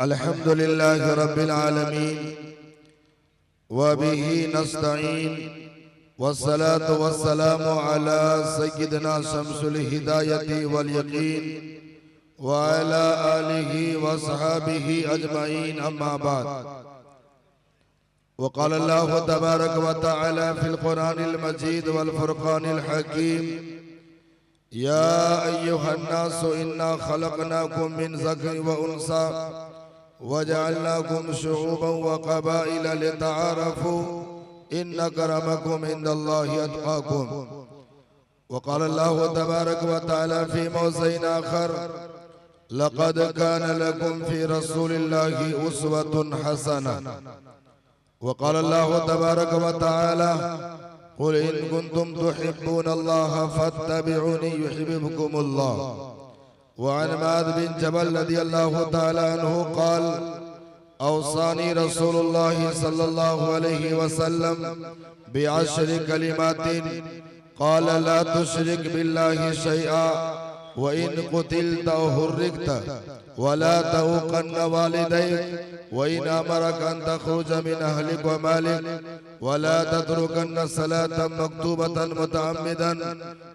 अल्हम्दुलिल्लाहि रब्बिल आलमीन व बिही नस्तईन वस्सलातु वस्सलामु अला सय्यिदिना शम्सुल हिदायति वल यकीन व अला आलिहि व सहाबिहि अजमईन अम्मा बाद। वक़ाल अल्लाहु तबारक व तआला फिल कुरानिल मजीद वल फुरक़ानिल हकीम या अय्युहन्नासु इन्ना खलक़नाकुम मिन ज़करिन व उन्सा वजअलनाकुम शुऊबन व क़बाइला लितआरफू इन्न अक्रमकुम इंदल्लाहि अत्क़ाकुम। वक़ाल अल्लाहु तबारक व तआला फ़ी मौज़िन आख़र लक़द कान लकुम फ़ी रसूलिल्लाहि उस्वतुन हसनह। वक़ाल अल्लाहु तबारक व तआला क़ुल इन कुन्तुम तुहिब्बूनल्लाह फत्तबिऊनी युहिब्बुकुमुल्लाह। वअन मुआज़ बिन जबल रज़ियल्लाहु तआला अन्हु क़ाल औसानी रसूलुल्लाह सल्लल्लाहु अलैहि वसल्लम बिअश्रि कलिमातिन क़ाल ला तुश्रिक बिल्लाहि शैआ व इन क़ुतिलता औ हुर्रिकता वला तऊक़न्न वालिदैक व इन अमरक अन तख़रुज मिन अहलिक व मालिक वला तत्रुकन्न सलातन मक्तूबतन मुतअम्मिदन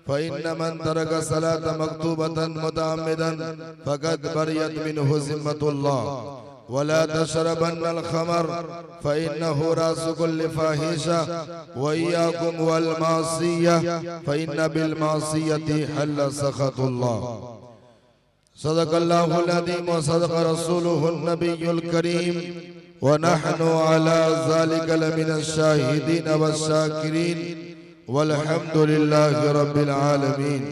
फ़इन्न मन तरक सलातन मक्तूबतन मुतअम्मिदन फ़क़द बरियत मिन्हु ज़िम्मतुल्लाह। वला तशरबन्नल ख़मर फ़इन्नहु रासु कुल्लि फ़ाहिशा व इय्याकुम वल मासिय्यह फ़इन्न बिल मासिय्यति हल्ल सख़तुल्लाह। सदक़ल्लाहुल अज़ीम व सदक़ रसूलुहुन नबियुल करीम व नहनु अला ज़ालिका लमिनश शाहिदीन वश्शाकिरीन वल्हम्दुलिल्लाहि रब्बिल आलमीन।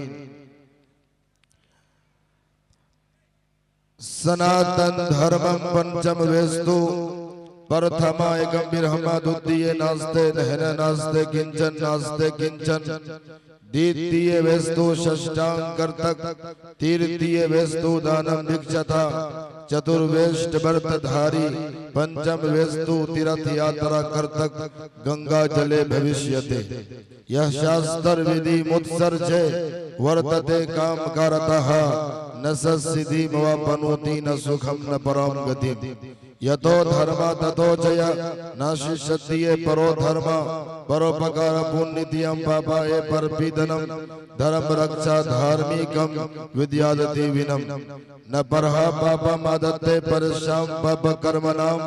सनातन धर्मं पंचम वेस्तु प्रथमाय गंभीरहमादुद्दीये नास्ते दहन नास्ते किंचन नास्ते किंचन द्वितीय वेस्तु षष्टांग कर्तक तृतीय वेस्तु दानम भिक्षता चतुर्वेष्ट व्रतधारी पंचम वेस्तु तीर्थ यात्रा कर्तक गंगा जले भविष्यते। यह शास्त्र विधि मुत्सर्जे वर्तते काम कारतः न सिद्धि मवापनोति न सुखम न परम गति यतो धर्म ततो जय न शिष्यति परो धर्म परोपकार पुण्यतियम पापाय परपीडनम धर्म रक्षा धार्मिकम विद्यादति विनम न परहा पापम आदत्ते परशाम पाप कर्मणाम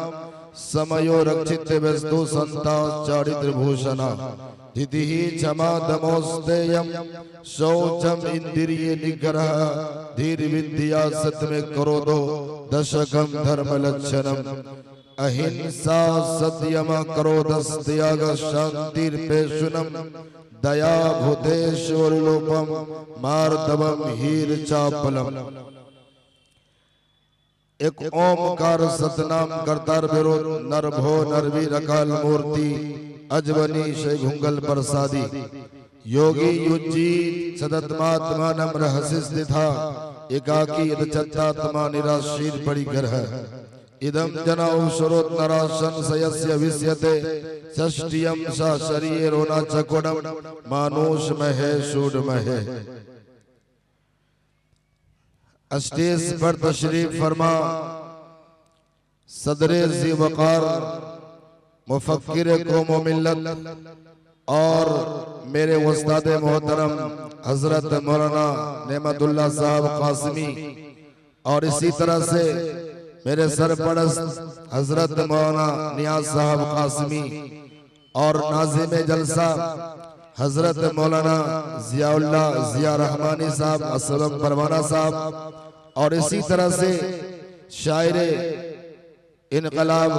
समयो रक्षित वस्तु संता चारित्र भूषणा तिथि क्षमा दमोस्तेयम शौचम इंद्रिय निग्रह धीर विद्या सत्य क्रोधो दशकम धर्म लक्षणम अहिंसा सत्यम क्रोधस त्याग शांतिर्पेशुनम दया भूतेश्वरलोपम मार्दवम हीर चापलम। एक ओमकार सतनाम करतार बेरो नरभो नरवी रकाल मूर्ति अजवनी शे घुंगल प्रसादी योगी युज्जी सदत्मात्मा नम्र हसिस्थिथा एकाकी यदचत्तात्मा निराशीर पड़ी घर है इदम जनाउ शरोत नराशन सयस्य विस्यते षष्टियम सा शरीरोना चकोडम मानुष महे शूड महे। स्टेज पर तशरीफ फरमा सदरे ज़ी वक़ार मुफक्किर कौम व मिल्लत और मेरे उस्ताद मोहतरम हजरत मौलाना नेमतुल्लाह साहब कासिमी और इसी तरह से मेरे सरपरस्त हजरत मौलाना नियाज साहब कासिमी और नाज़िम जलसा हजरत मौलाना ज़ियाउल्लाह ज़िया रहमानी साहब असलम परवाना साहब और इसी तरह से शायरे इनकलाब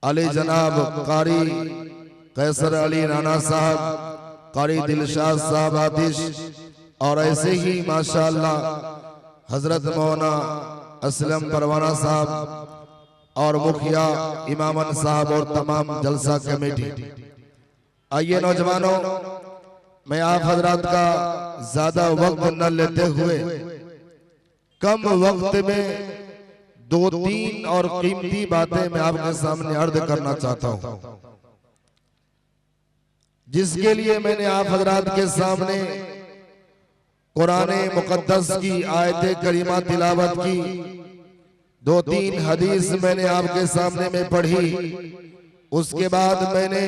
अली जनाब कारी कैसर अली राना साहब कारी दिलशाद साहब आतिश और ऐसे ही माशाअल्लाह हजरत मौलाना असलम परवाना साहब और मुखिया इमामन साहब और तमाम जलसा कमेटी। आइए नौजवानों, मैं आप हजरात का ज्यादा वक्त न लेते हुए कम वक्त में दो तीन और कीमती बातें मैं आपके सामने अर्ज करना चाहता हूं, जिसके लिए मैंने आप हजरात के सामने कुरान मुकद्दस की आयत करीमा तिलावत की, दो तीन हदीस मैंने आपके सामने में पढ़ी। उसके बाद मैंने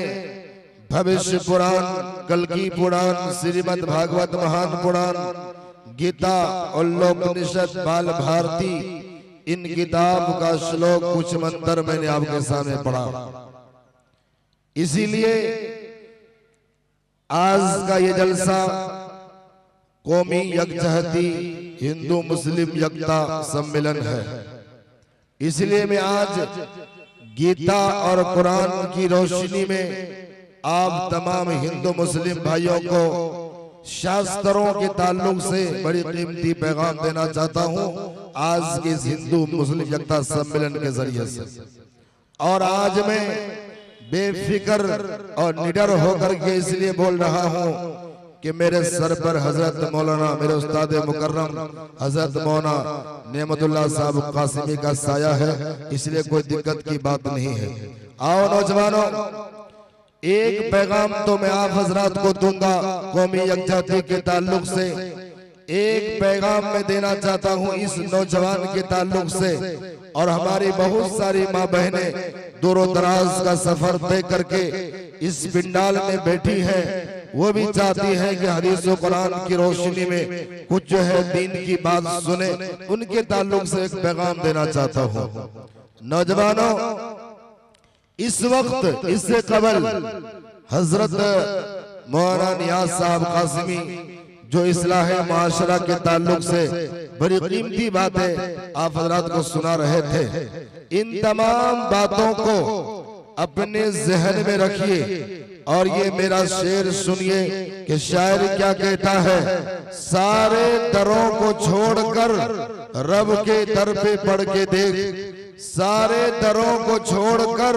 भविष्य पुराण, कल्की पुराण, श्रीमद् भागवत महान पुराण, गीता और लोकनिषद, बाल भारती, इन किताब का श्लोक कुछ मंत्र मैंने आपके सामने पढ़ा। इसीलिए आज का ये जलसा कौमी यकजहती हिंदू मुस्लिम एकता सम्मेलन है। इसलिए मैं आज गीता और कुरान की रोशनी में आप तमाम हिंदू मुस्लिम भाइयों को शास्त्रों के ताल्लुक से बड़ी कीमती पैगाम देना चाहता हूं आज के इस हिंदू मुस्लिम एकता सम्मेलन के जरिए से। और आज मैं बेफिक्र और निडर होकर के इसलिए बोल रहा हूं कि मेरे सर पर हजरत मौलाना, मेरे उस्ताद मुकर्रम हजरत मौलाना नेमतुल्लाह साहब कासिमी का साया है, इसलिए कोई दिक्कत की बात नहीं है। आओ नौजवानों, एक पैगाम तो मैं आप हजरात को दूंगा कौमी यकजहती के ताल्लुक से। एक पैगाम मैं देना चाहता हूं इस नौजवान के ताल्लुक से। और हमारी बहुत सारी माँ बहनें दूर दराज का सफर तय करके इस पिंडाल में बैठी हैं, वो भी चाहती है कि हदीस और कुरान की रोशनी में कुछ जो है दीन की बात सुने। उनके ताल्लुक से एक पैगाम देना चाहता हूं। नौजवानों, इस वक्त इससे कबल हजरत मौलाना नियाज साहब कासिमी जो इस्लाह माशरा के ताल्लुक से बड़ी कीमती बातें आप हजरात को सुना रहे थे, इन तमाम बातों को अपने जहन में रखिए और ये मेरा शेर सुनिए कि शायर क्या कहता है। सारे दरों को छोड़कर रब के दर पे पढ़ के देख, सारे दरों को छोड़कर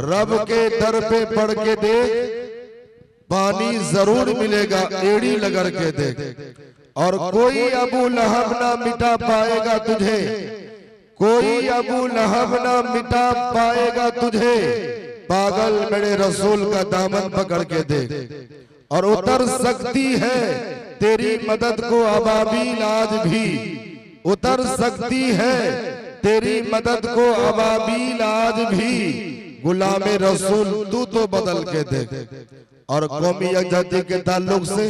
रब के दर पे पढ़ के देख, पानी जरूर मिलेगा एड़ी लगर के देख। और कोई अबू लहब ना मिटा पाएगा तुझे, कोई अबू लहब ना मिटा पाएगा तुझे, पागल मेरे रसूल का दामन पकड़ के देख। और उतर सकती है तेरी मदद को अबाबील आज भी, उतर सकती है तेरी मदद को अबाबील आज भी, गुलामे रसूल तू तो बदल के देख। और कौमी यकजहती के ताल्लुक से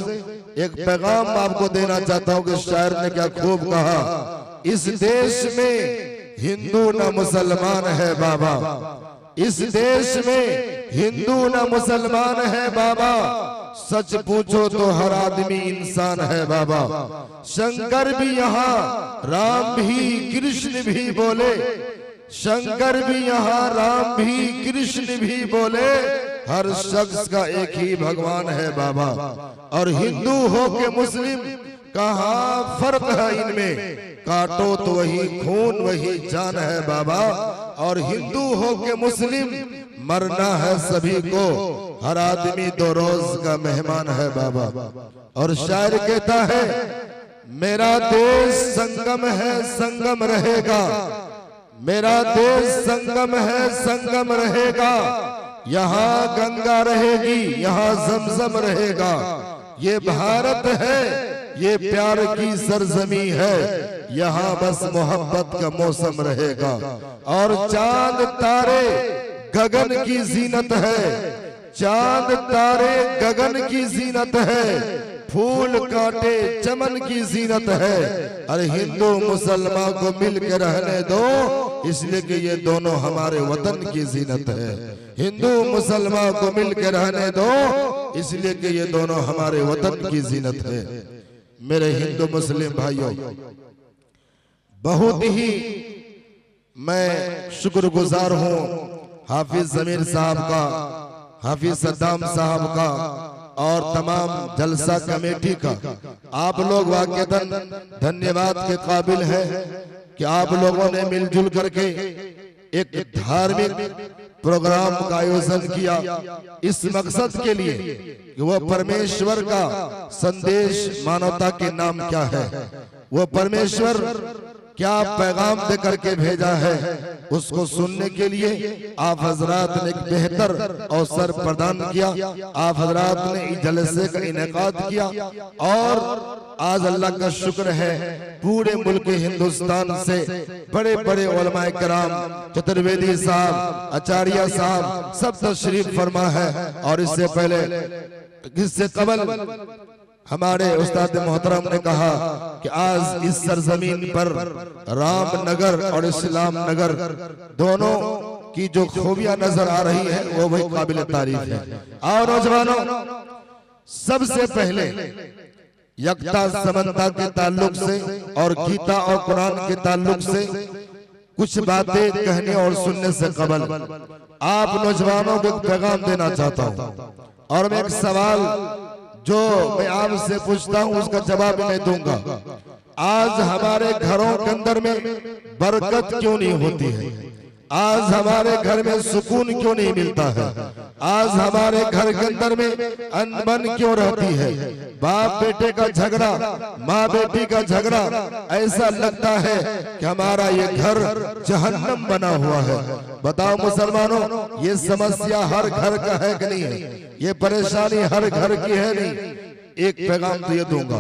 एक पैगाम आपको देना चाहता हूं कि शायर ने क्या खूब कहा। इस देश में हिंदू न मुसलमान है बाबा, इस देश में हिंदू न मुसलमान है बाबा, सच पूछो तो हर आदमी इंसान है बाबा। शंकर भी यहाँ राम भी कृष्ण भी बोले, शंकर भी यहाँ राम भी कृष्ण भी बोले, हर शख्स का एक ही भगवान है बाबा। और हिंदू हो के मुस्लिम कहाँ फर्क है इनमें, काटो तो वही खून वही जान है बाबा। और हिंदू हो के मुस्लिम मरना है सभी को, हर आदमी दो रोज का मेहमान है बाबा। और शायर कहता है मेरा देश संगम है संगम रहेगा, मेरा देश संगम है संगम रहेगा, यहाँ गंगा रहेगी यहाँ जमजम रहेगा। ये भारत है ये प्यार की सरजमी है, यहाँ बस मोहब्बत का मौसम रहेगा। और चांद तारे गगन की जीनत है, चांद तारे गगन की जीनत है, फूल कांटे चमन की जीनत है। अरे हिंदू मुसलमान को मिल के रहने दो, इसलिए कि ये दोनों हमारे वतन की जीनत है। हिंदू मुसलमान को मिल के रहने दो, इसलिए कि ये दोनों हमारे वतन की जीनत है। मेरे हिंदू मुस्लिम भाइयों, बहुत ही मैं शुक्रगुजार हूँ हाफिज जमीर साहब का, हाफिज सद्दाम साहब का और तमाम जलसा कमेटी का। आप लोग वाकईतन धन्यवाद के काबिल है कि आप लोगों ने मिलजुल करके एक धार्मिक प्रोग्राम का आयोजन किया इस मकसद के लिए कि वो परमेश्वर का संदेश मानवता के नाम क्या है। वो परमेश्वर क्या पैगाम दे करके भेजा है, उसको सुनने के लिए आप हजरात ने एक बेहतर अवसर प्रदान किया। आप हजरात ने इस जलसे का इनेकाद किया और आज अल्लाह का शुक्र है पूरे मुल्क हिंदुस्तान से बड़े बड़े उलमाए कराम, चतुर्वेदी साहब, आचार्य साहब सब तशरीफ फरमा है। और इससे पहले, इससे कबल हमारे उस्ताद मोहतरम ने कहा कि आज इस सरजमीन पर रामनगर और इस्लाम नगर दोनों की जो खूबियां नजर आ रही है वो वही काबिल तारीफ है। और नौजवानों, सबसे पहले यकता समन्ता के ताल्लुक से और गीता और कुरान के ताल्लुक से कुछ बातें कहने और सुनने से कबल आप नौजवानों को पैगाम देना चाहता हूँ। और मैं एक सवाल जो मैं आपसे पूछता हूँ उसका जवाब मैं दूंगा। आज हमारे घरों के अंदर में बरकत क्यों नहीं होती है? आज हमारे घर में सुकून क्यों नहीं मिलता है? आज हमारे घर के अंदर में अनबन क्यों रहती है? बाप बेटे का झगड़ा, माँ बेटी का झगड़ा, ऐसा लगता है कि हमारा ये घर जहन्नम बना हुआ है। बताओ मुसलमानों, ये समस्या हर घर का है कि नहीं है? ये परेशानी हर घर की है नहीं? एक पैगाम तो ये दूंगा।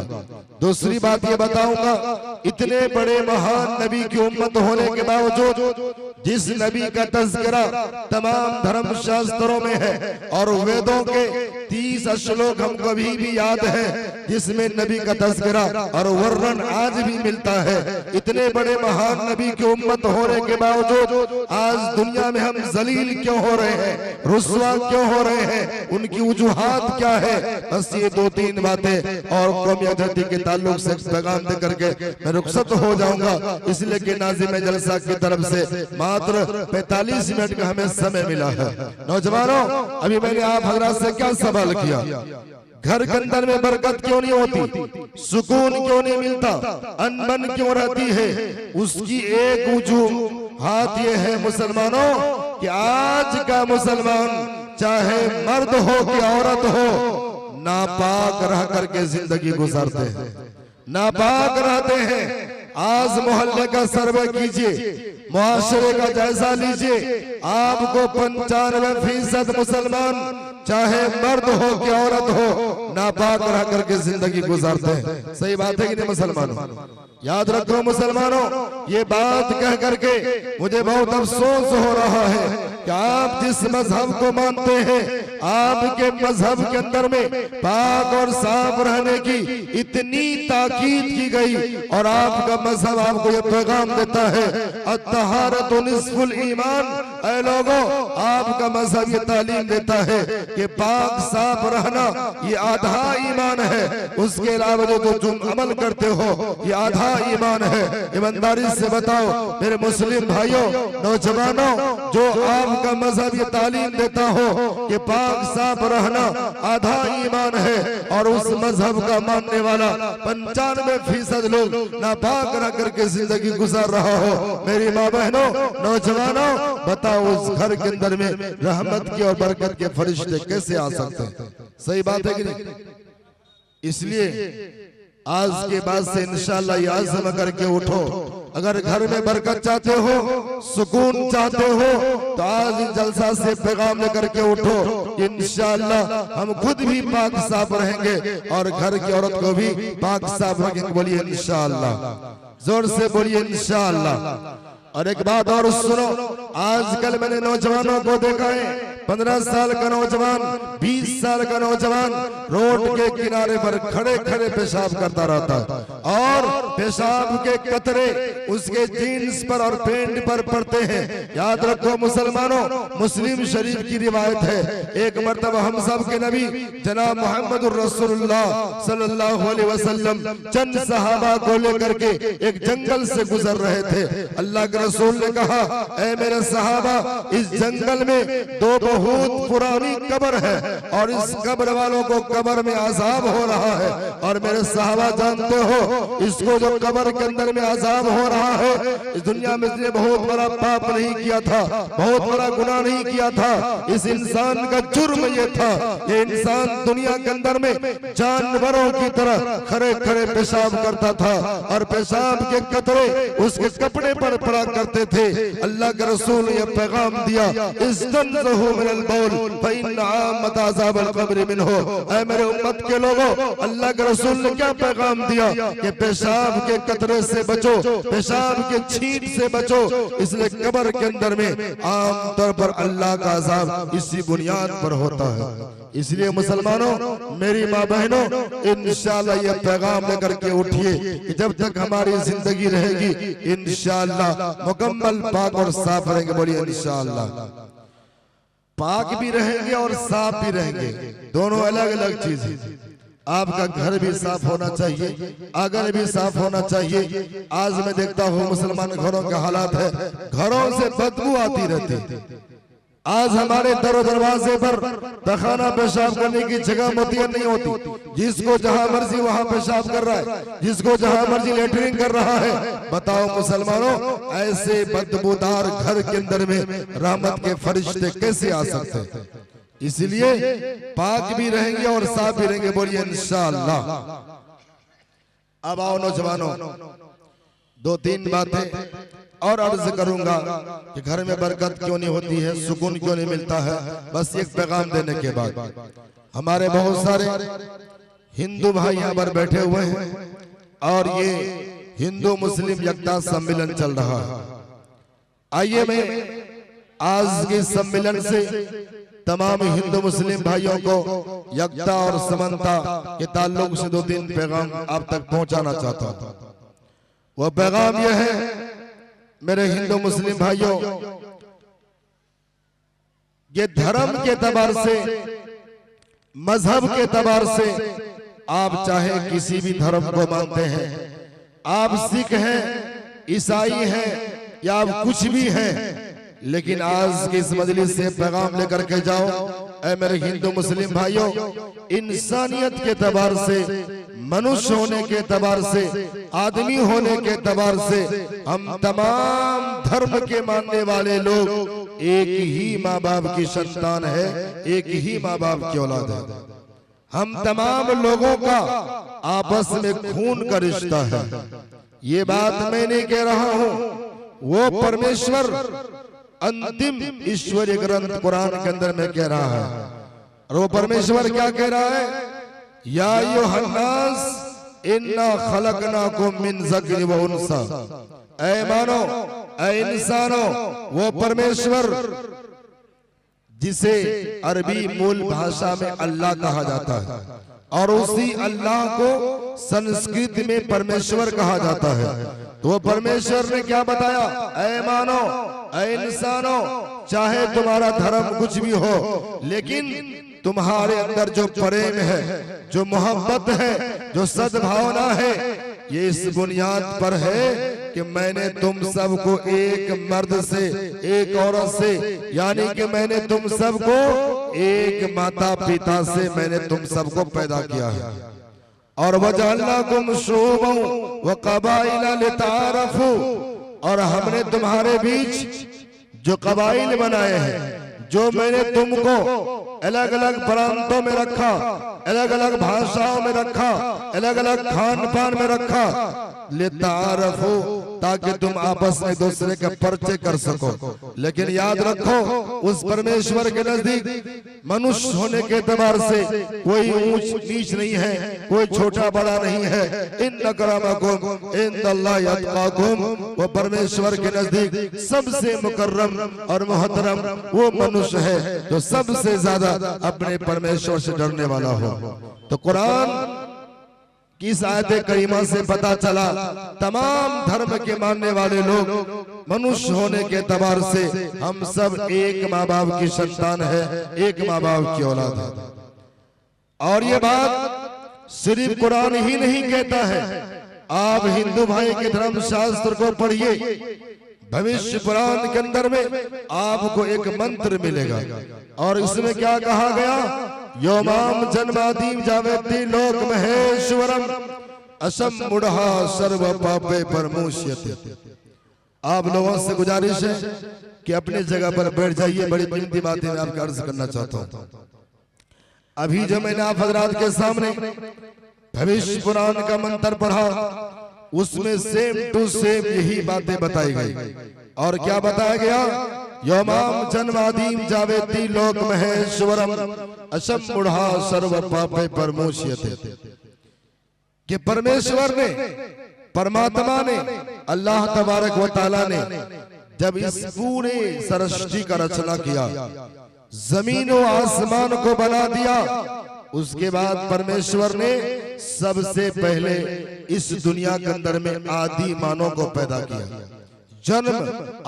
दूसरी बात ये बताऊंगा, इतने बड़े महान नबी की उम्मत होने के बावजूद जिस नबी का तज़किरा तमाम धर्म शास्त्रों में है और वेदों के 30 श्लोक हमको अभी भी याद है जिसमें नबी का तज़किरा और वर्णन आज भी मिलता है। इतने बड़े महान नबी की उम्मत होने के बावजूद आज दुनिया में हम जलील क्यों हो रहे हैं, रुस्वा क्यों हो रहे हैं? उनकी वजूहात क्या है? बस ये 2-3 बातें और कौमी आजादी के ताल्लुक से पैगाम दे करके मैं रुखसत हो जाऊंगा, इसलिए कि नाज़िम जलसा की तरफ से मात्र 45 मिनट का हमें समय मिला है। नौजवानों, अभी मैंने आप हजरात से क्या सवाल किया? घर के अंदर में बरकत क्यों नहीं होती, सुकून क्यों नहीं मिलता, अनबन क्यों रहती है? उसकी एक वजूहात ये है मुसलमानों कि आज का मुसलमान चाहे मर्द हो कि औरत हो, नापाक रह करके जिंदगी गुजारते हैं, नापाक रहते हैं। आज मोहल्ले का सर्वे कीजिए, मुआशरे का जायजा लीजिए, आपको 95% मुसलमान चाहे मर्द हो कि औरत हो नापाक रह करके जिंदगी गुजारते हैं। सही बात है कि नहीं मुसलमानों? याद रखो मुसलमानों, ये बात कह करके मुझे बहुत अफसोस हो रहा है कि आप जिस मजहब को मानते हैं, आपके मजहब के अंदर में पाक और साफ रहने की इतनी ताकीद की गई और आपका मजहब आपको ये पैगाम देता है अत्तहारतु निस्फुल ईमान। ऐ लोगों, आपका मजहब ये तालीम देता है कि पाक साफ रहना ये आधा ईमान है, उसके अलावा जो तुम अमल करते हो ये आधा ईमान है। ईमानदारी से बताओ मेरे मुस्लिम भाइयों, नौजवानों, जो आपका मजहब ये तालीम देता हो कि पाक साफ रहना आधा ईमान है और उस मजहब का मानने वाला 95% लोग नापाक रह करके जिंदगी गुजार रहा हो, मेरी माँ बहनों, नौजवानों, बताओ उस घर के अंदर में रहमत की और बरकत के फरिश्ते कैसे आ सकते हैं? सही बात है कि नहीं? इसलिए आज के बाद से इंशाअल्लाह ये आज़म करके उठो, अगर घर में बरकत चाहते हो, सुकून चाहते हो, तो आज जलसा से पैगाम लेकर के उठो। इंशाअल्लाह हम खुद भी पाक साफ रहेंगे और घर की औरत को भी पाक साफ रखेंगे। बोलिए इंशाअल्लाह, जोर से बोलिए इंशाअल्लाह। और एक बात और सुनो, आजकल मैंने नौजवानों को देखा है, 15 साल का नौजवान, 20 साल का नौजवान रोड के किनारे पर खड़े खड़े पेशाब करता रहता है और पेशाब के कतरे उसके जीन्स पर और पैंट पर पड़ते हैं। याद रखो मुसलमानों, मुस्लिम शरीफ की रिवायत है, एक मर्तबा हम सब के नबी जनाब मोहम्मदुर रसूलुल्लाह सल्लल्लाहु अलैहि वसल्लम चंद सहाबा को लेकर के एक जंगल से गुजर रहे थे। अल्लाह के रसूल ने कहा, ऐ मेरे सहाबा, इस जंगल में 2 बहुत पुरानी कब्र है और इस कब्र वालों को कब्र में अजाब हो रहा है। और मेरे सहाबा जानते हो, इस इसको जो कब्र के अंदर में अजाब हो रहा है, इस दुनिया में इसने बहुत बड़ा पाप नहीं किया था, बहुत बड़ा गुनाह नहीं किया था। इस इंसान का जुर्म ये था, ये इंसान दुनिया के अंदर में जानवरों की तरह खड़े खड़े पेशाब करता था और पेशाब के कतरे उसके कपड़े पर पड़ा करते थे। अल्लाह के रसूल ने यह पैगाम दिया, इस्तंज़हू मिनल बौल फ़इन्न आम्मत अज़ाबल क़ब्र मिन्हु। ऐ मेरे उम्मत के लोगों, अल्लाह के रसूल ने क्या पैगाम दिया कि पेशाब के कतरे से बचो, पेशाब के छींट से बचो, इसलिए कब्र के अंदर में आम तौर पर अल्लाह का अज़ाब इसी बुनियाद पर होता है। इसलिए मुसलमानों, मेरी माँ बहनों, इंशाअल्लाह ये पैगाम लेकर के उठिए कि जब तक हमारी जिंदगी रहेगी इंशाअल्लाह मुकम्मल पाक और साफ रहेंगे। बोलिए इंशाअल्लाह। पाक भी रहेंगे और साफ भी रहेंगे, दोनों अलग अलग चीज है। आपका घर भी साफ होना चाहिए, आंगन भी साफ होना चाहिए। आज मैं देखता हूँ मुसलमान घरों के हालात है, घरों से बदबू आती रहती। आज हमारे दरो दरवाजे पर तखाना पेशाब करने की जगह मुतय्यन नहीं होती, जिसको जहां मर्जी वहां पेशाब कर रहा है, जिसको जहां मर्जी लेटरिन कर रहा है। बताओ मुसलमानों, ऐसे बदबूदार घर के अंदर में रहमत के फरिश्ते कैसे आ सकते हैं? इसलिए पाक भी रहेंगे और साफ भी रहेंगे। बोलिए इंशाअल्लाह। अब आओ नौजवानों, दो तीन बातें और अर्ज करूंगा कि घर में बरकत क्यों नहीं होती है, सुकून क्यों नहीं मिलता है। बस एक पैगाम देने के बाद, हमारे बहुत सारे हिंदू भाई यहाँ पर बैठे हुए हैं और ये हिंदू मुस्लिम एकता सम्मेलन चल रहा है। आइए मैं आज के सम्मेलन से तमाम हिंदू मुस्लिम भाइयों को एकता और समानता के ताल्लुक से दो तीन पैगाम आप तक पहुंचाना चाहता हूं। वह पैगाम यह है मेरे हिंदू मुस्लिम भाइयों, ये धर्म के एतबार से, मजहब के एतबार से आप चाहे किसी भी धर्म को मानते हैं, आप सिख हैं, ईसाई हैं या आप कुछ भी हैं, लेकिन आज की इस मजलिस से पैगाम लेकर के जाओ, ऐ मेरे हिंदू मुस्लिम भाइयों, इंसानियत के एतबार से, मनुष्य होने के एतबार से, आदमी होने के एतबार से हम तमाम धर्म के मानने वाले लोग एक ही माँ बाप की संतान है, एक ही माँ बाप की औलाद है। हम तमाम लोगों का आपस में खून का रिश्ता है। ये बात मैं नहीं कह रहा हूँ, वो परमेश्वर अंतिम ईश्वरीय ग्रंथ कुरान के अंदर में कह रहा है। और वो परमेश्वर क्या कह रहा है? या अय्युहन्नास इन्ना खलकनाकुम मिन ज़करिन व उन्सा। ऐ मानो, ऐ इंसानों, वो परमेश्वर जिसे अरबी मूल भाषा में अल्लाह कहा जाता है और उसी अल्लाह को संस्कृत में परमेश्वर कहा जाता है। तो वो परमेश्वर ने क्या बताया? ऐ मानो, ऐ इंसानों, चाहे तुम्हारा धर्म कुछ भी हो, लेकिन तुम्हारे अंदर जो प्रेम है, जो मोहब्बत है, जो सद्भावना है, ये इस बुनियाद पर है कि मैंने तुम सबको एक मर्द से, एक औरत से, यानी कि मैंने तुम सबको एक माता पिता से मैंने तुम सबको पैदा किया है। और वजअलनाकुम शुअबन व क़बाइला लिताअरफू, और हमने तुम्हारे बीच जो कबाइल बनाए हैं, जो मैंने तुमको अलग अलग प्रांतों में रखा, अलग अलग भाषाओं में रखा, अलग अलग खान पान में रखा, लिताअरफू, ताकि तुम आपस में दूसरे का परिचय कर सको। लेकिन याद रखो, उस परमेश्वर के नजदीक मनुष्य होने के एतबार से कोई ऊंच नीच नहीं है, कोई छोटा बड़ा नहीं है। इन्न अक्रमकुम इंदल्लाहि अत्काकुम, वो परमेश्वर के नजदीक सबसे मुकर्रम और मोहतरम वो मनुष्य है जो सबसे ज्यादा अपने परमेश्वर से डरने वाला हो। तो कुरान की इस आयत करीमा से पता चला, तमाम धर्म के मानने वाले लोग मनुष्य होने के एतबार से हम सब एक माँ बाप की संतान है, एक माँ बाप की औलाद है। और ये बात सिर्फ कुरान ही नहीं कहता है, आप हिंदू भाई के धर्म शास्त्र को पढ़िए, भविष्य पुराण के अंदर में आपको एक मंत्र मिलेगा और इसमें क्या कहा गया? योमाम जन्मादीम जावेति लोक महेश्वरम असम मुढ़ा सर्व पापे परमोष्यते। आप लोगों से गुजारिश है कि अपनी जगह पर बैठ जाइए। बड़ी कीमती बातें मैं आपको अर्ज करना चाहता हूँ। अभी जो मैंने आप हजरात के सामने भविष्य पुराण का मंत्र पढ़ा, उसमें सेम टू सेम यही बातें बताई गई। और क्या बताया गया? योमाम जन्मादीम जावेती लोक महेश्वरम असम मुढ़ा सर्व पापे परमोष्यते। कि परमेश्वर ने, परमात्मा ने, अल्लाह तबारक व तआला ने जब इस पूरे सृष्टि का रचना किया, जमीन और आसमान को बना दिया, उसके बाद परमेश्वर ने सबसे पहले इस दुनिया के अंदर में आदि मानव को पैदा किया। जन्म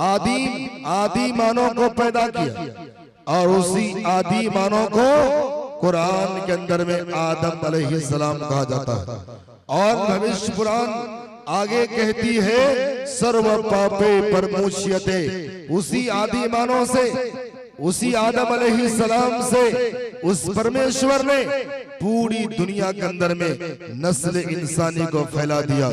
आदि मानव को पैदा किया और उसी आदि मानव को कुरान के अंदर में आदम अलैहिस्सलाम कहा जाता है। और भविष्य पुराण आगे कहती है सर्व पापे परमोष्यते। उसी आदि मानव से, उसी आदम अलैहिस्सलाम से उस परमेश्वर ने पूरी दुनिया के अंदर में नस्ल इंसानी को फैला दिया।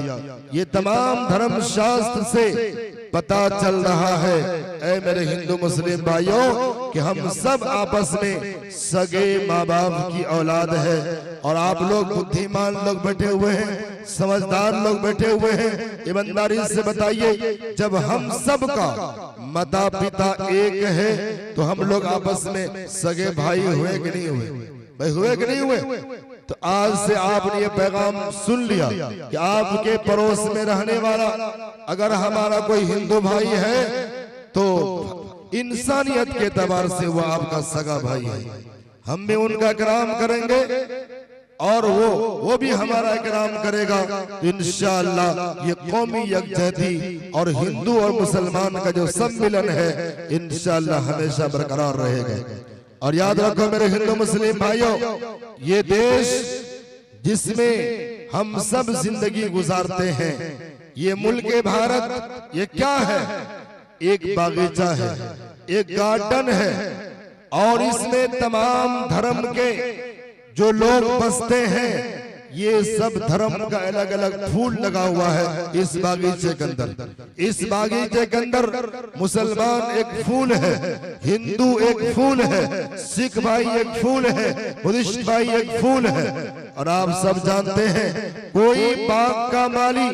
ये तमाम धर्म शास्त्र से पता चल रहा है, ऐ मेरे हिंदू मुस्लिम भाइयों, कि हम सब आपस में सगे माँ बाप की औलाद है। और आप लोग बुद्धिमान लोग बैठे हुए हैं, समझदार लोग बैठे हुए हैं, ईमानदारी से बताइए, जब हम सब का माता पिता एक है तो हम लोग आपस में सगे भाई हुए कि नहीं हुए? भाई हुए कि नहीं हुए? तो आज से आपने ये पैगाम सुन लिया कि आपके पड़ोस में रहने वाला अगर हमारा कोई हिंदू भाई है तो इंसानियत के एतबार से वो आपका सगा भाई है। हम भी उनका इकराम करेंगे और वो भी हमारा इकराम करेगा। तो इंशाअल्लाह ये कौमी यकजहती और हिंदू और मुसलमान का जो सम्मिलन है इंशाअल्लाह हमेशा बरकरार रहेगा। और याद रखो मेरे हिंदू मुस्लिम भाइयों, ये देश जिसमें हम सब जिंदगी गुजारते हैं, ये मुल्क भारत, ये क्या है? एक बागीचा है, एक गार्डन है और इसमें तमाम धर्म के जो लोग बसते हैं, ये सब धर्म का अलग अलग फूल लगा हुआ है इस बागीचे के अंदर। इस बागीचे के अंदर मुसलमान एक फूल है, हिंदू एक फूल है, सिख भाई एक फूल है, बुद्धिस्ट भाई एक फूल है। और आप सब जानते हैं कोई बाग का माली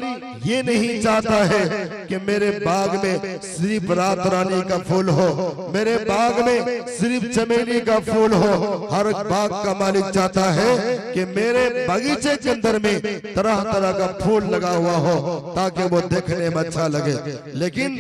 ये नहीं चाहता है कि मेरे बाग में सिर्फ रात रानी का फूल हो, मेरे बाग में सिर्फ चमेली का फूल हो। हर बाग का मालिक चाहता है कि मेरे बगीचे के अंदर में तरह तरह का फूल लगा हुआ हो ताकि वो देखने में अच्छा लगे। लेकिन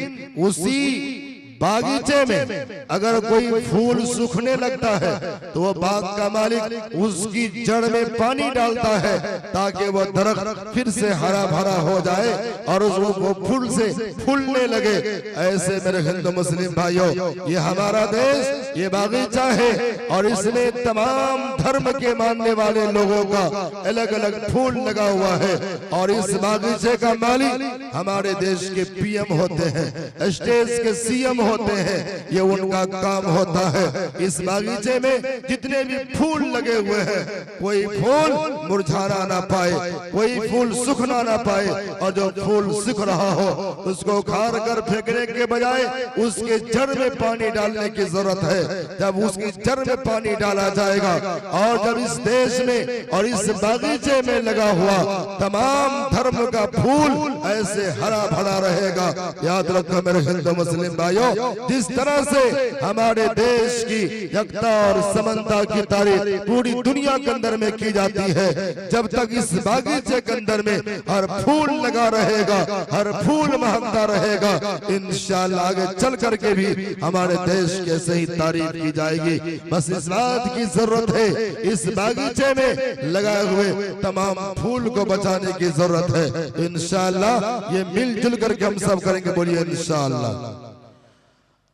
उसी बागीचे में अगर कोई फूल सूखने लगता है तो वो बाग का मालिक उसकी जड़ में पानी डालता है ताकि वो दरख्त फिर से हरा भरा हो जाए और वो फूल से फूलने लगे। ऐसे मेरे हिंदू मुस्लिम भाइयों, ये हमारा देश, ये बागीचा है और इसमें तमाम धर्म के मानने वाले लोगों का अलग अलग फूल लगा हुआ है। और इस बागीचे का मालिक हमारे देश के पीएम होते हैं, स्टेट के सीएम होते हैं, ये उनका काम होता है। इस बागीचे में जितने भी फूल लगे हुए हैं, कोई फूल मुरझाना ना पाए, कोई फूल सूखना ना पाए। और जो फूल सूख रहा हो उसको उखाड़ कर फेंकने के बजाय उसके जड़ में पानी डालने की जरूरत है। जब उसकी जड़ में पानी डाला जाएगा और जब इस देश में और इस बागीचे में लगा हुआ तमाम धर्म का फूल ऐसे हरा भरा रहेगा। याद रखो मेरे हिंदू मुस्लिम भाइयों, जिस तरह से हमारे देश की एकता और समानता की तारीफ पूरी दुनिया के अंदर में की जाती है, जब तक इस बागीचे के अंदर में हर फूल लगा रहेगा, हर फूल महकता रहेगा, इंशाअल्लाह आगे चल करके भी हमारे देश की ऐसे ही तारीफ की जाएगी। बस इस बात की जरूरत है, इस बागीचे में लगाए हुए तमाम फूल को बचाने की जरूरत है। इंशाअल्लाह ये मिलजुल करके हम सब करेंगे, बोलिए इंशाअल्लाह।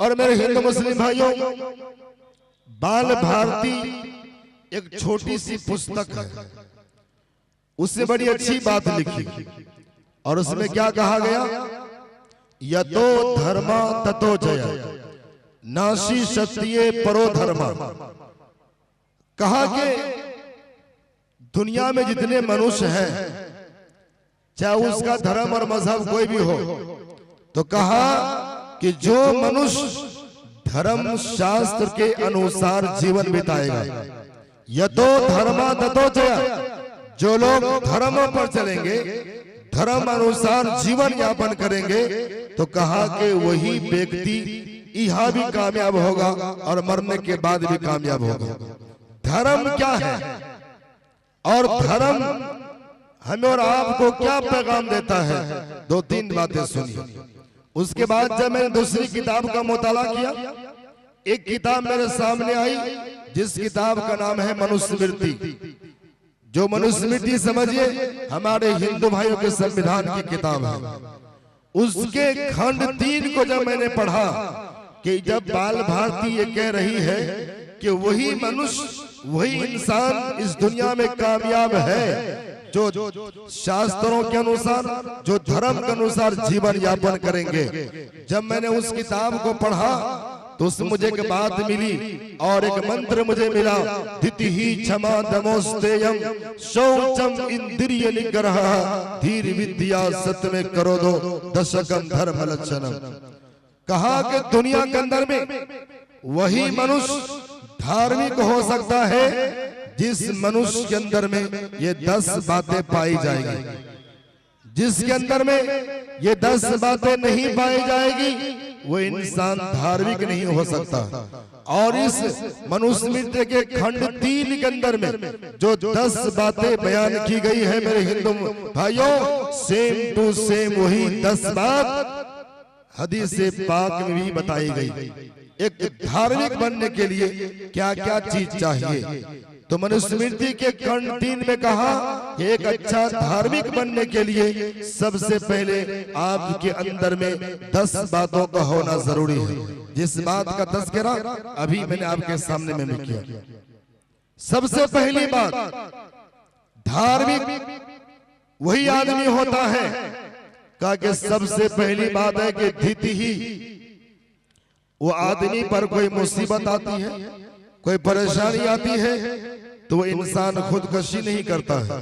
और मेरे हिंदू मुस्लिम भाइयों, बाल भारती एक छोटी सी पुस्तक है, उससे बड़ी अच्छी बात लिखी और उसमें क्या कहा गया? यतो धर्मा ततो जया, नासी सत्ये परो धर्मा। कहा कि दुनिया में जितने मनुष्य हैं चाहे उसका धर्म और मजहब कोई भी हो। तो कहा कि जो मनुष्य धर्म शास्त्र के अनुसार जीवन बिताएगा, यतो धर्मा ततो जया, जो लोग धर्म पर चलेंगे, धर्म अनुसार जीवन यापन करेंगे, तो कहा कि वही व्यक्ति यहाँ भी कामयाब होगा और मरने के बाद भी कामयाब होगा। धर्म क्या है और धर्म हमें और आपको क्या पैगाम देता है, दो तीन बातें सुनिए। उसके बाद जब मैंने दूसरी किताब का मुताला किया, एक किताब मेरे सामने आई जिस किताब का नाम है मनुस्मृति। जो मनुस्मृति समझिए हमारे हिंदू भाइयों के संविधान की किताब है। उसके खंड 3 को जब मैंने पढ़ा कि जब बाल भारती ये कह रही है कि वही मनुष्य, वही इंसान इस दुनिया में कामयाब है जो शास्त्रों के अनुसार, जो धर्म के अनुसार जीवन यापन करेंगे। जब मैंने उस किताब को पढ़ा तो उसमें मुझे एक बात मिली और एक मंत्र मुझे मिला, धिति ही क्षमा दमोस्तेयम शौचम इंद्रिय निग्रह धीर विद्या सत्य में करो दो दशकम धर्म लक्षणम। कहा कि दुनिया के अंदर में वही मनुष्य धार्मिक हो सकता है जिस मनुष्य के अंदर में ये 10 बातें पाई जाएगी। जिसके अंदर में ये 10 बातें नहीं पाई जाएगी वो इंसान धार्मिक नहीं हो सकता। और इस मनुस्मृति के खंड 3 के अंदर में जो 10 बातें बयान की गई है मेरे हिंदू भाइयों, सेम टू सेम वही 10 बात हदीस पाक में भी बताई गई। एक धार्मिक बनने के लिए क्या क्या चीज चाहिए, तो मनुस्मृति के खंड 3 में कहा कि एक अच्छा धार्मिक बनने के लिए सबसे पहले आपके अंदर में 10 बातों का होना जरूरी है। जिस बात का तज़किरा अभी मैंने आपके सामने में किया। सबसे पहली बात, धार्मिक वही आदमी होता है, कहा कि सबसे पहली बात है कि धिति ही, वो आदमी पर कोई मुसीबत आती है, कोई परेशानी आती है तो वो इंसान खुदकशी नहीं करता है,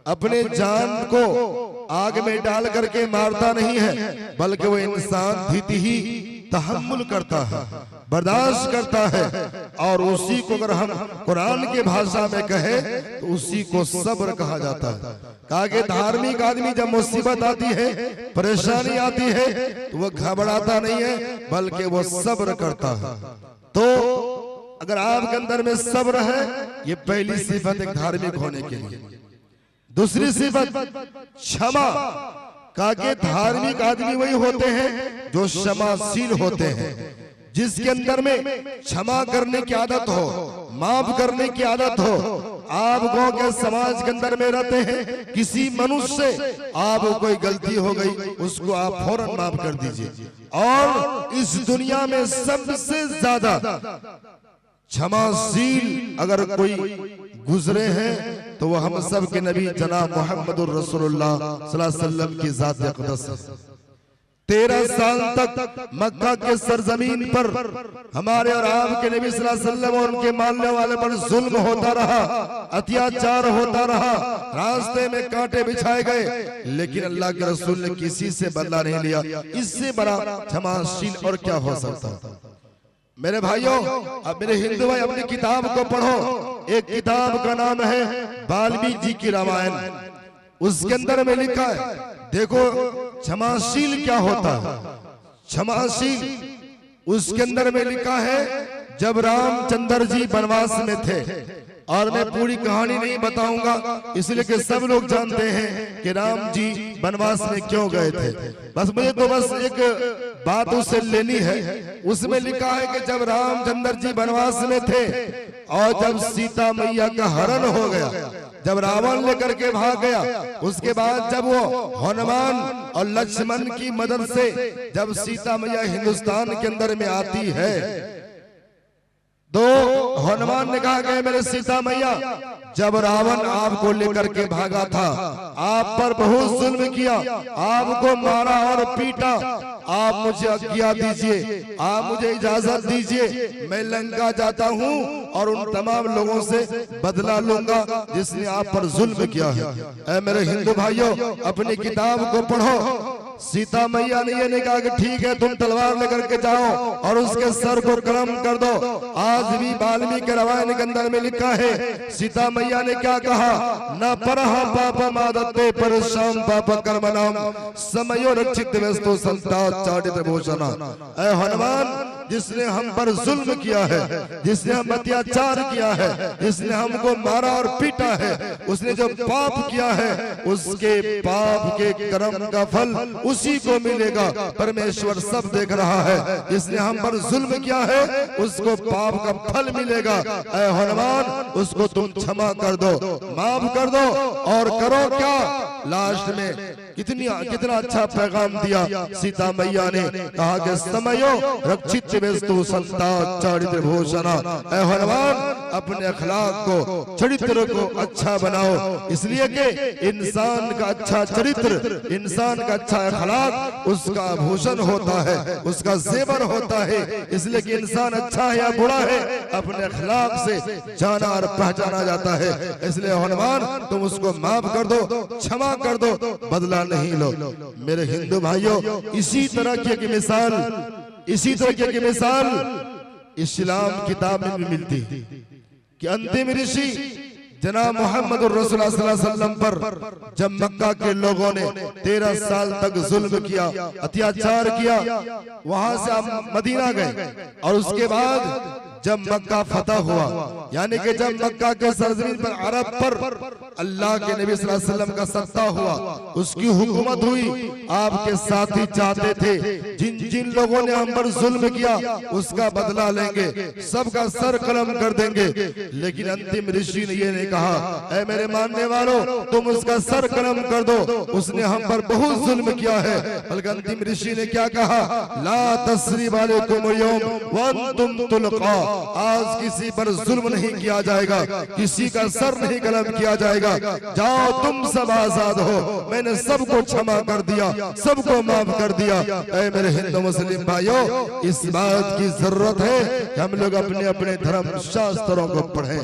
अपने जान को आग में डाल करके मारता नहीं है, बल्कि वो इंसान धिति ही तहम्मुल करता है, बर्दाश्त करता है। और उसी को अगर हम कुरान के भाषा में कहे तो उसी को सब्र कहा जाता है। कहा कि धार्मिक आदमी जब मुसीबत आती है, परेशानी आती है तो वो घबराता नहीं है, बल्कि वो सब्र करता है। तो अगर आपके अंदर में सब्र है, ये पहली सिफत एक धार्मिक होने के लिए। दूसरी सिफत क्षमा। कहा कि धार्मिक आदमी वही होते हैं जो क्षमाशील होते हैं, जिसके अंदर में क्षमा करने की आदत हो, माफ करने की आदत हो। आप गांव के समाज के अंदर में रहते हैं, किसी मनुष्य से आप कोई गलती हो गई, उसको आप फौरन माफ कर दीजिए। और इस दुनिया में सबसे ज्यादा क्षमाशील अगर कोई गुजरे हैं तो वो हम सब के नबी जनाब मोहम्मदुर रसूलुल्लाह सल्लल्लाहु अलैहि वसल्लम की जात अक़दस। 13 साल तक मक्का के सरजमीन पर हमारे और आपके नबी सल्लल्लाहु अलैहि वसल्लम और उनके मानने वाले पर जुल्म होता रहा, अत्याचार होता रहा, रास्ते में कांटे बिछाए गए, लेकिन अल्लाह के रसूल ने किसी से बदला नहीं लिया। इससे बड़ा क्षमाशील और क्या हो सकता है। मेरे भाइयों, अब मेरे हिंदू भाई अपनी किताब को पढ़ो। एक किताब का नाम है वाल्मीकि जी की रामायण। उसके अंदर में लिखा है, देखो क्षमाशील क्या होता है। क्षमाशील उसके अंदर में लिखा है, जब रामचंद्र जी वनवास में थे, और मैं पूरी कहानी नहीं बताऊंगा इसलिए कि सब लोग जानते हैं कि राम जी वनवास में क्यों गए थे। बस मुझे तो बस एक बात उससे लेनी है। उसमें लिखा है कि जब रामचंद्र जी वनवास में थे और जब सीता मैया का हरण हो गया, जब रावण लेकर के भाग गया, उसके बाद जब वो हनुमान और लक्ष्मण की मदद से जब सीता मैया हिंदुस्तान के अंदर में आती है, तो हनुमान ने कहा कि मेरे सीता मैया, जब रावण आपको लेकर के भागा था, आप पर बहुत जुल्म किया, आपको मारा और पीटा, आप मुझे आज्ञा दीजिए, आप मुझे इजाजत दीजिए, मैं लंका जाता हूँ और उन तमाम लोगों से बदला लूंगा जिसने आप पर जुल्म किया है। ऐ मेरे हिंदू भाइयों, अपनी किताब को पढ़ो। सीता मैया ने ये नहीं कहा कि ठीक है तुम तलवार लेकर के जाओ और उसके सर को कलम कर दो। आज भी वाल्मीकि रामायण के अंदर में लिखा है, सीता मैया ने क्या कहा, न परह पाप मादत्ते परशम पाप कर्मणाम समयो रक्षित वस्तु संता चाटित भूषणा। ऐ हनुमान, जिसने हम पर जुल्म किया है, जिसने हम अत्याचार किया है, जिसने हमको मारा और पीटा है, उसने जो पाप किया है उसके पाप के कर्म का फल उसी को मिलेगा। परमेश्वर सब देख रहा है। जिसने हम पर जुल्म किया है उसको पाप का फल मिलेगा। ऐ हनुमान, उसको तुम क्षमा कर दो, माफ कर दो और करो क्या। लास्ट में कितना अच्छा पैगाम दिया सीता मैया ने, कहा कि समयो रक्षित वस्तु संता चारित्र भूषणा। ऐ हनुमान, अपने अखलाक को, चरित्र को अच्छा बनाओ, इसलिए कि इंसान का अच्छा चरित्र, इंसान का अच्छा अखलाक उसका भूषण होता है, उसका जेवर होता है। इसलिए कि इंसान अच्छा है या बुरा है अपने अखलाक से जाना और पहचाना जाता है। इसलिए हनुमान, तुम उसको माफ कर दो, क्षमा कर दो, बदला नहीं लो। मेरे हिंदू भाइयों, इसी तरह की मिसाल, इसी तरह की मिसाल इस्लाम किताब में भी मिलती है कि अंतिम ऋषि जनाब मोहम्मद रसूलुल्लाह सल्लल्लाहु अलैहि वसल्लम पर जब मक्का के लोगों ने 13 साल तक जुल्म किया, अत्याचार किया, वहां से आप मदीना गए और उसके बाद जब मक्का फतह हुआ, यानी कि जब मक्का के सरजमीन पर अरब पर अल्लाह के नबी सल्लल्लाहु अलैहि वसल्लम का सत्ता हुआ, उसकी हुकूमत हुई। आपके साथी चाहते थे जिन जिन लोगों ने हम पर जुल्म किया उसका बदला लेंगे, सबका सर कलम कर देंगे, लेकिन अंतिम ऋषि ने ये नहीं कहा, ऐ मेरे मानने वालों, तुम उसका सर कलम कर दो, उसने हम पर बहुत जुल्म किया है। बल्कि अंतिम ऋषि ने क्या कहा, ला तस्रीब अलैकुम यौम वअंतुम तुलका, आज किसी पर जुल्म नहीं किया जाएगा, किसी का सर नहीं कलम किया जाएगा, जाओ तुम सब आजाद हो, मैंने सबको क्षमा कर दिया, सबको माफ कर दिया। ऐ मेरे हिंदू मुस्लिम भाइयों, इस बात की जरूरत है कि हम लोग अपने अपने धर्म शास्त्रों को पढ़ें,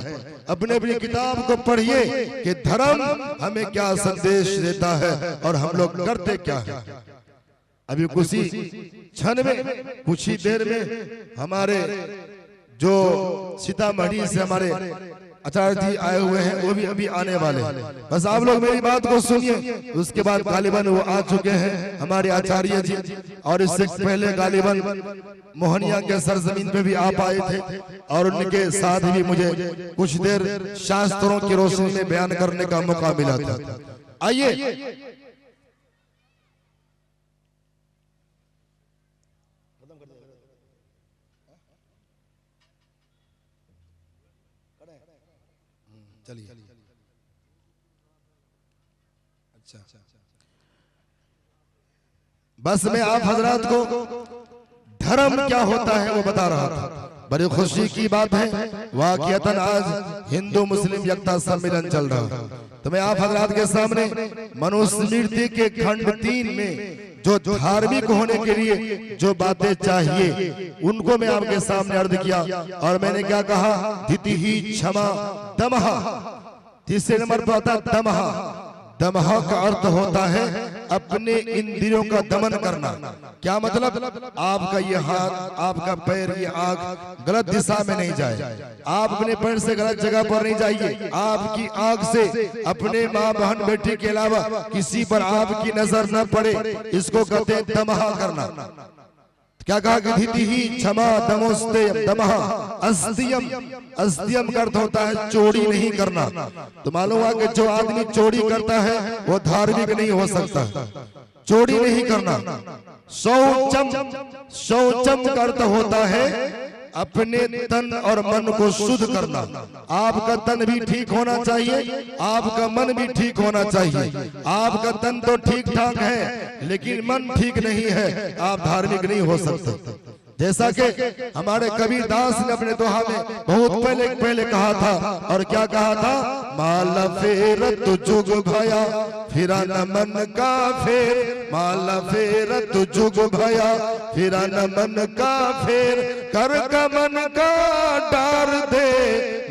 अपने अपनी किताब को पढ़िए कि धर्म हमें क्या संदेश देता है और हम लोग करते क्या है। अभी कुछ ही क्षण में, कुछ ही देर में हमारे जो सीतामढ़ी से हमारे आचार्य जी आए हुए हैं, वो भी अभी आने वाले हैं। बस आप लोग मेरी बात को सुनिए, उसके बाद गालिबन वो आ चुके हैं हमारे आचार्य जी, और इससे पहले गालिबन मोहनिया के सरजमीन पे भी आप आए थे और उनके साथ भी मुझे कुछ देर शास्त्रों की रोशनी में बयान करने का मौका मिला था। आइए चलिए। अच्छा, बस मैं आप हजरात को धर्म क्या होता है वो बता रहा था। बड़ी खुशी की बात है, वाकईतन आज हिंदू मुस्लिम एकता सम्मेलन चल रहा है। तो मैं आप हजरात के सामने मनुस्मृति के खंड 3 में जो धार्मिक होने के लिए जो बातें चाहिए उनको मैं आपके सामने अर्ज किया, और मैंने क्या कहा, धिति ही क्षमा दमः। तीसरे नंबर पर आता दमः। दमः का अर्थ होता है अपने इंद्रियों का दमन करना। क्या मतलब, आपका ये हाथ, आपका पैर, ये आंख गलत दिशा में नहीं जाए, आप अपने पैर से गलत जगह पर नहीं जाइए, आपकी आंख से अपने माँ बहन बेटी के अलावा किसी पर आपकी नजर न पड़े, इसको कहते हैं दमः करना। क्या कहा कि धिति ही क्षमा दमोस्ते दमः अस्तियम। अस्तियम का अर्थ होता है चोरी नहीं करना। तो मालूम हुआ कि जो आदमी चोरी करता है वो धार्मिक नहीं हो सकता। चोरी नहीं करना। शौचम। शौचम का अर्थ होता है अपने तन और मन को शुद्ध करना। आपका तन भी ठीक होना चाहिए, आपका मन भी ठीक होना चाहिए। आपका तन तो ठीक ठाक है लेकिन मन ठीक नहीं है, आप धार्मिक नहीं हो सकते। जैसा कि हमारे कबीर दास ने अपने दोहा में बहुत पहले कहा था, और क्या कहा था? माला फेरत जुग भया फिरा न मन का फेर, माला फेरत जुग भया फिरा न मन का फेर, कर का मन का डार दे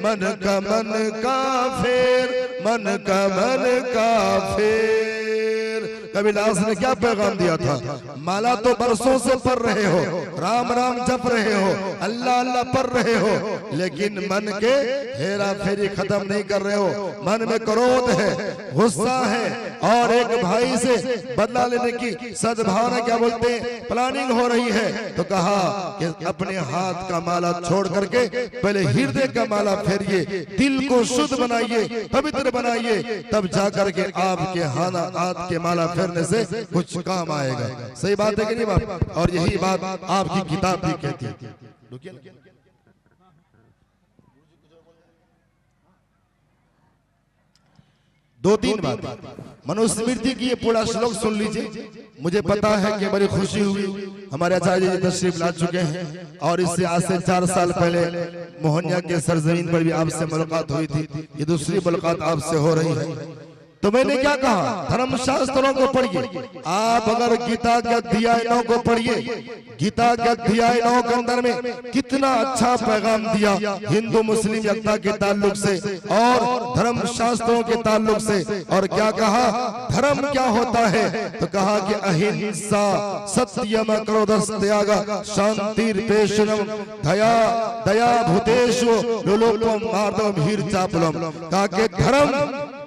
मन का मन का फेर, मन का मन का फेर। कबीरदास ने क्या पैगाम दिया था? माला तो बरसों से पढ़ रहे हो, राम राम जप रहे हो, अल्लाह अल्लाह पढ़ रहे हो, लेकिन मन के हेरा फेरी खत्म नहीं कर रहे हो। मन में क्रोध है, गुस्सा है, और एक भाई से बदला लेने की सद्भावना क्या बोलते हैं प्लानिंग हो रही है। तो कहा कि अपने हाथ का माला छोड़ करके पहले हृदय का माला फेरिए, दिल को शुद्ध बनाइए, पवित्र बनाइए, तब जाकर के आपके हाथ के माला फेरने से कुछ काम आएगा। सही बात है कि नहीं बात? और यही बात आपकी किताब भी कहती है। दो तीन बात मनुस्मृति की ये पूरा श्लोक सुन लीजिए। मुझे पता है कि बड़ी खुशी हुई, हमारे आचार्य जी तशरीफ ला चुके हैं, और इससे आज से 4 साल पहले मोहनिया के सरजमीन पर भी आपसे मुलाकात हुई थी, ये दूसरी मुलाकात आपसे हो रही है। तो मैंने क्या कहा? धर्म शास्त्रों को पढ़िए। आप अगर गीता के अध्याय 9 को पढ़िए, गीता के अध्याय 9 के अंदर में कितना अच्छा पैगाम दिया हिंदू मुस्लिम एकता के ताल्लुक से और धर्म शास्त्रों के ताल्लुक से। और क्या कहा? धर्म क्या होता है? तो कहा कि अहिंसा सत्यम क्रोधस त्याग शांतिर्पेशनम दया दया भूतेषु लोलोपम मार्दवम हीर चापलम। कहा कि धर्म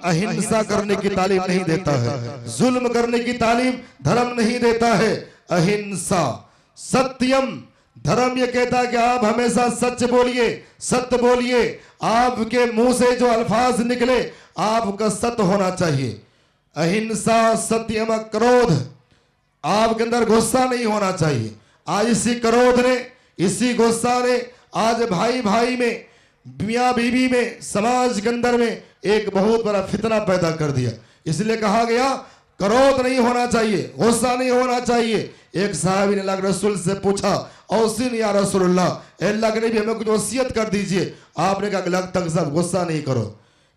अहिंसा करने की तालीम नहीं देता है, जुल्म करने की तालीम धर्म नहीं देता है। अहिंसा सत्यम, धर्म ये कहता है कि आप हमेशा सच बोलिए, सत्य बोलिए, आपके मुंह से जो अल्फाज निकले आपका सत्य होना चाहिए। अहिंसा सत्यम क्रोध, आपके अंदर गुस्सा नहीं होना चाहिए। आज इसी क्रोध ने, इसी गुस्सा ने आज भाई भाई में, मियां बीवी में, समाज के अंदर में एक बहुत बड़ा फितना पैदा कर दिया। इसलिए कहा गया क्रोध नहीं होना चाहिए, गुस्सा नहीं होना चाहिए। एक साहबी ने अल्लाह के रसूल से पूछा, औसीन या रसूलुल्लाह, अल्लाह के नबी हमें कुछ वसीयत कर दीजिए। आपने कहा लग तक सब गुस्सा नहीं करो।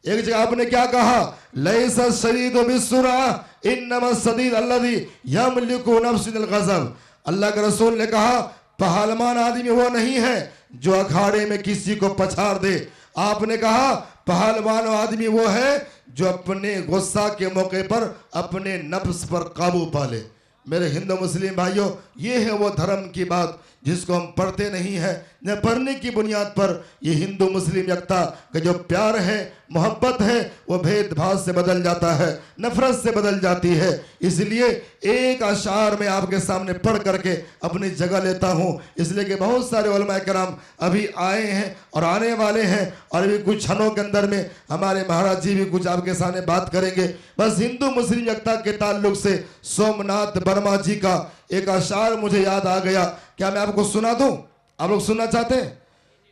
एक जगह आपने क्या कहा? लैसा शदीदु बिस्सुरा इन्नमा शदीद अल्लज़ी यमलिकु नफ्सुल गज़ब। अल्लाह के रसूल ने कहा पहलवान आदमी वो नहीं है जो अखाड़े में किसी को पछाड़ दे। आपने कहा पहलवान आदमी वो है जो अपने गुस्सा के मौके पर अपने नफ्स पर काबू पाले। मेरे हिंदू मुस्लिम भाइयों, ये है वो धर्म की बात जिसको हम पढ़ते नहीं है। न पढ़ने की बुनियाद पर ये हिंदू मुस्लिम एकता का जो प्यार है, मोहब्बत है, वो भेदभाव से बदल जाता है, नफरत से बदल जाती है। इसलिए एक अशार में आपके सामने पढ़ करके अपनी जगह लेता हूँ, इसलिए कि बहुत सारे उलमाए किराम अभी आए हैं और आने वाले हैं, और अभी कुछ क्षणों के अंदर में हमारे महाराज जी भी कुछ आपके सामने बात करेंगे। बस हिंदू मुस्लिम एकता के ताल्लुक से सोमनाथ वर्मा जी का एक अशार मुझे याद आ गया। क्या मैं आपको सुना दूं? आप लोग सुनना चाहते हैं?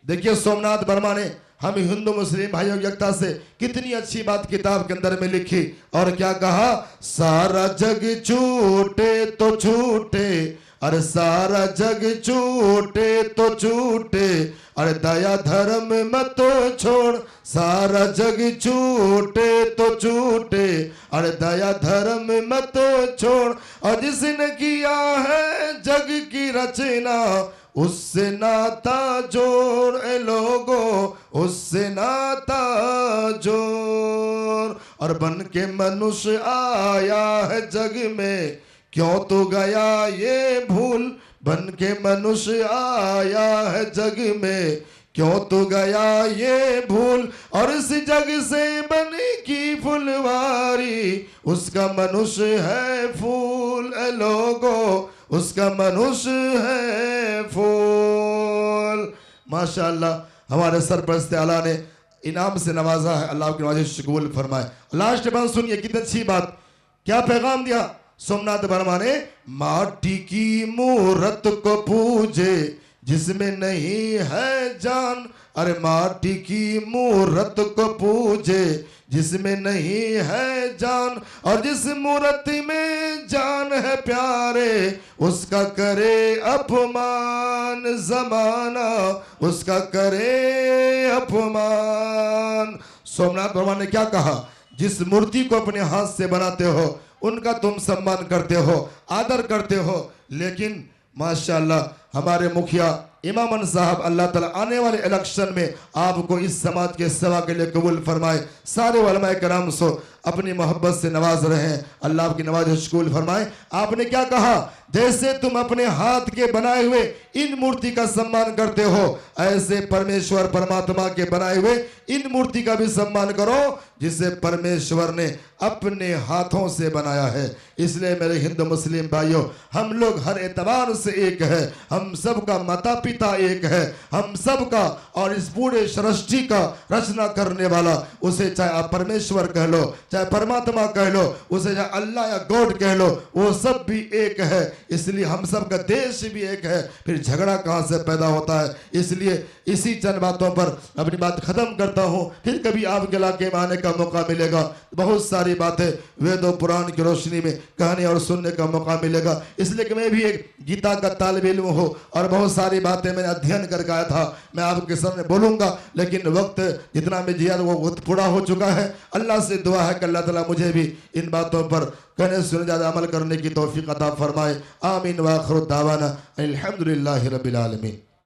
देखिए सोमनाथ वर्मा ने हम हिंदू मुस्लिम भाइयों की एकता से कितनी अच्छी बात किताब के अंदर में लिखी। और क्या कहा? सारा जग छूटे तो छूटे, अरे सारा जग छूटे तो छूटे, अरे दया धर्म मत छोड़। सारा जग छूटे तो छूटे, अरे दया धर्म मत छोड़। और जिसने किया है जग की रचना उससे नाता जोड़, ए लोगो उससे नाता जोड़। और बन के मनुष्य आया है जग में, क्यों तो गया ये भूल। बन के मनुष्य आया है जग में, क्यों तो गया ये भूल। और इस जग से बनी की फुलवारी, उसका मनुष्य है फूल, ए लोगो उसका मनुष्य है फूल। माशाअल्लाह हमारे सरपरस्त आला ने इनाम से नवाजा है, अल्लाह की नवाजिश कबूल फरमाए। लास्ट बात सुनिए कितनी अच्छी बात, क्या पैगाम दिया सोमनाथ वर्मा ने? माटी की मूरत को पूजे जिसमें नहीं है जान, अरे माटी की मूरत को पूजे जिसमें नहीं है जान, और जिस मूर्ति में जान है प्यारे उसका करे अपमान जमाना, उसका करे अपमान। सोमनाथ भगवान ने क्या कहा? जिस मूर्ति को अपने हाथ से बनाते हो उनका तुम सम्मान करते हो, आदर करते हो, लेकिन माशाअल्लाह हमारे मुखिया इमामन साहब अल्लाह ताला आने वाले इलेक्शन में आपको इस समाज के सेवा के लिए कबूल फरमाए। सारे उलमाए कराम सो अपनी मोहब्बत से नवाज रहे हैं, अल्लाह आपकी नवाज कबूल फरमाए। आपने क्या कहा? जैसे तुम अपने हाथ के बनाए हुए इन मूर्ति का सम्मान करते हो, ऐसे परमेश्वर परमात्मा के बनाए हुए इन मूर्ति का भी सम्मान करो जिसे परमेश्वर ने अपने हाथों से बनाया है। इसलिए मेरे हिंदू मुस्लिम भाइयों, हम लोग हर एतबार से एक है, हम सबका माता पिता एक है, हम सबका और इस पूरे सृष्टि का रचना करने वाला, उसे चाहे आप परमेश्वर कह लो, चाहे परमात्मा कह लो, उसे चाहे अल्लाह या गॉड कह लो, वो सब भी एक है। इसलिए हम सब का देश भी एक है, फिर झगड़ा कहाँ से पैदा होता है? इसलिए इसी चंद बातों पर अपनी बात खत्म करता हूँ, फिर कभी आपके इलाके में आने का मौका मिलेगा, बहुत सारी बातें वेदों पुराण की रोशनी में कहने और सुनने का मौका मिलेगा। इसलिए कि मैं भी एक गीता का तालिब इल्म हूँ और बहुत सारी बातें मैंने अध्ययन करके आया था, मैं आपके सामने बोलूँगा, लेकिन वक्त जितना मैं जिया वो वक्त पूरा हो चुका है। अल्लाह से दुआ है कि अल्लाह ताला मुझे भी इन बातों पर कहने सुनने ज़्यादा अमल करने की तौफीक अता फरमाए। आमीन व आखिर दावाना अल्हम्दुलिल्लाहि रब्बिल आलमीन।